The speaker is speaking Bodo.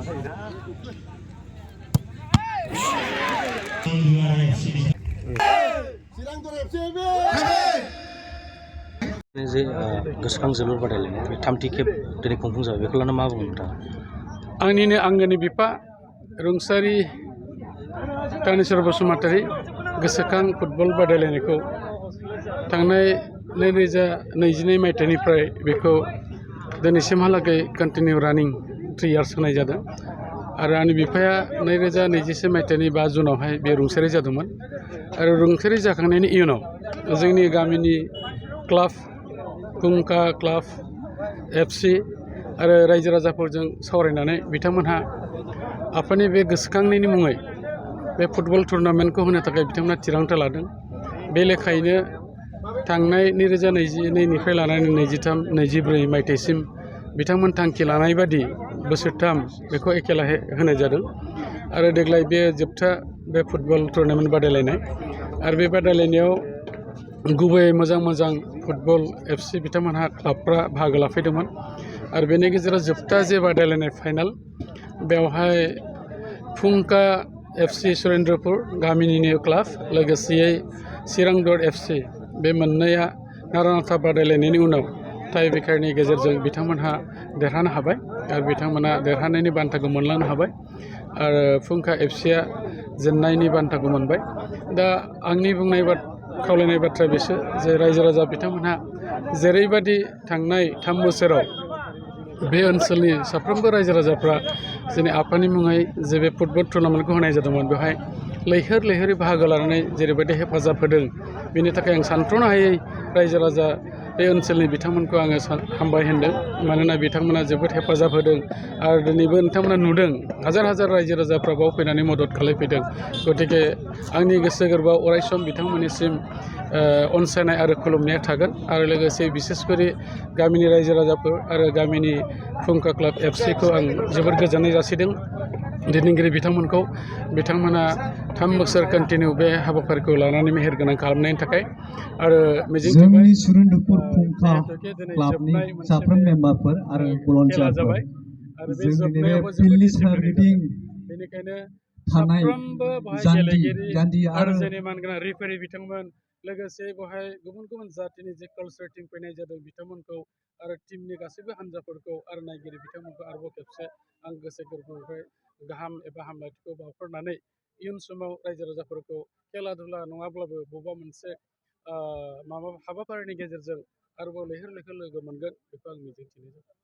जे गोसोखां जोलुर बादायलायनाय बे थामथि खेब दिनै खुंफुंजाबाय बेखौ लाना मा बुंनो नोंथाङा? आंनिनो आंगोनि बिफा रुंसारि दानेश्वर बसुमतारी गोसोखां फुटबल बादायलायनायखौ थांनाय 2022 मायथाइनिफ्राय बेखौ दिनैसिमहालागै कन्टिनिउ रानिं 3 इयार्स होनाय जादों आरो आंनि बिफाया 2021 मायथाइनि 5 जुनावहाय बे रुंसारि जादोंमोन आरो रुंसारि जाखांनायनि इयुनाव जोंनि गामिनि क्लाब फुंखा क्लाब एफसि आरो रायजो राजाफोरजों सावरायनानै बिथांमोनहा आफानि बे गोसोखांनायनि मुङै बे फुटबल टुर्नामेन्टखौ होनो थाखाय बिथांमोना थिरांथा लादों। बे लेखायैनो थांनाय 2022निफ्राय लानानै 23-24 मायथाइसिम बिथांमोन थांखि लानाय बादि बोसोरथाम बेखौ एखेलाहे होनाय जादों आरो देग्लाय बे जोबथा बे फुटबल टुर्नामेन्ट बादायलायनाय आरो बे बादायलायनायाव गुबैयै मोजां फुटबल एफसि बिथांमोनहा क्लाबफ्रा बाहागो लाफैदोंमोन आरो बेनि गेजेराव जोबथा जे बादायलायनाय फाइनाल बेवहाय फुंखा एफसि सुरेन्द्रपुर गामिनिनो क्लाब लोगोसेयै चिरांदर एफसि बे मोननैया नारानाथा बादायलायनायनि उनाव टाइ ब्रेकारनि गेजेरजों बिथांमोनहा देरहानो हाबाय आरो बिथांमोना देरहानायनि बान्थाखौ मोनलांनो हाबाय आरो फुंखा एफसिया जेननायनि बान्थाखौ मोनबाय। दा आंनि बुंनाय खावलायनाय बाथ्रा बेसो जे रायजो राजा बिथांमोनहा जेरैबायदि थांनाय 3 बोसोराव बे ओनसोलनि साफ्रोमबो रायजो राजाफ्रा जोंनि आफानि मुङै जे बे फुटबल टुर्नामेन्टखौ होनाय जादोंमोन बेवहाय लैहोर बाहागो लानानै जेरैबायदि हेफाजाब होदों बेनि थाखाय आं सानथ्र'नो हायै रायजो राजा बे ओनसोलनि बिथांमोनखौ आङो हामबाय होनदों। मानोना बिथांमोना जोबोद हेफाजाब होदों आरो दिनैबो नोंथांमोना नुदों हाजार रायजो राजाफ्रा बाव फैनानै मदद खालामफैदों। गतिके आंनि गोसो गोरबोआव अरायसम बिथांमोननिसिम अनसायनाय आरो खुलुमनाया थागोन आरो लोगोसे बिसेसकरि गामिनि रायजो राजाफोर आरो गामिनि फुंखा क्लाब एफसिखौ आं जोबोद गोजोननाय जासिदों दैदेनगिरि बिथांमोनखौ बिथांमोना 3 बोसोर कन्टिनिउ बे हाबाफारिखौ लानानै मेहेरगोनां खालामनायनि थाखाय आरो जोंनि सुरेन्द्रपुर फुंखा क्लाबनि साफ्रोम मेम्बारफोर आरो भलन्टियारफोर आरो बे जोंनि बे जोबनायावबो जोबोद फिल्डनि डिसिप्लिनै सोरगिदिं जादों। बेनिखायनो थानाय साफ्रोमबो बेहाय गेलेगिरि जान्थि आरो जोंनि मानगोनां रिफारि बिथांमोन लोगोसे बेवहाय गुबुन जातिनि जे कालचार टीम फैनाय जादों बिथांमोनखौ आरो टीमनि गासैबो हान्जाफोरखौ आरो नायगिरि बिथांमोनखौ आरोबाव खेबसे आं गोसो गोरबोनिफ्राय गाहाम एबा हामलायथिखौ बावहरनानै इयुन समाव रायजो राजाफोरखौ खेला धुला नङाब्लाबो बबेबा मोनसे हाबाफारिनि गेजेरजों आरोबाव लैहोर लोगो मोनगोन बेखौ आं मिजिंथिनाय जाबाय।